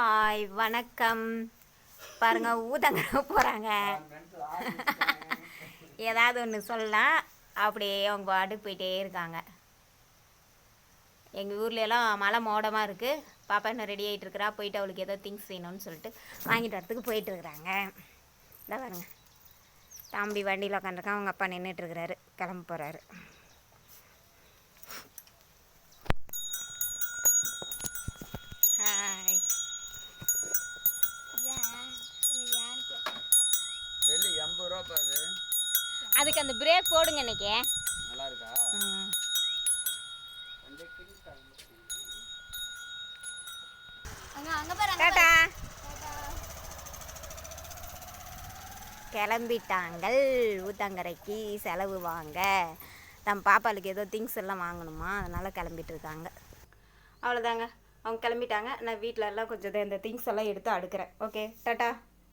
Hi வணக்கம். பாருங்க ஊதங்க போகிறாங்க. ஏதாவது ஒன்று சொல்லலாம், அப்படியே அவங்க பாட்டுக்கு போயிட்டே இருக்காங்க. எங்கள் ஊர்லெலாம் மழை மோடமாக இருக்குது. பாப்பா இன்னும் ரெடி ஆகிட்டு இருக்கிறா. போயிட்டு அவளுக்கு ஏதோ திங்ஸ் வேணும்னு சொல்லிட்டு வாங்கிட்டு வரத்துக்கு போயிட்டுருக்குறாங்க. இதை பாருங்க, தம்பி வண்டியில் உட்காந்துருக்கான். அவங்க அப்பா நின்றுட்டுருக்கிறாரு, கிளம்ப போகிறாரு. ஹாய். வெள்ளி 80 ரூபா பாது. அதுக்கு அந்த பிரேக் போடுங்க இன்னைக்கு. நல்லா இருக்கா? டாடா. கிளம்பிட்டாங்கள் ஊத்தங்கரைக்கு செலவு வாங்க. நம்ம பாப்பாளுக்கு ஏதோ திங்ஸ் எல்லாம் வாங்கணுமா, அதனால் கிளம்பிட்டு இருக்காங்க. அவ்வளோதாங்க, அவங்க கிளம்பிட்டாங்க. நான் வீட்டில் எல்லாம் கொஞ்சம் இந்த திங்ஸ் எல்லாம் எடுத்து அடுக்கிறேன். Okay, tata.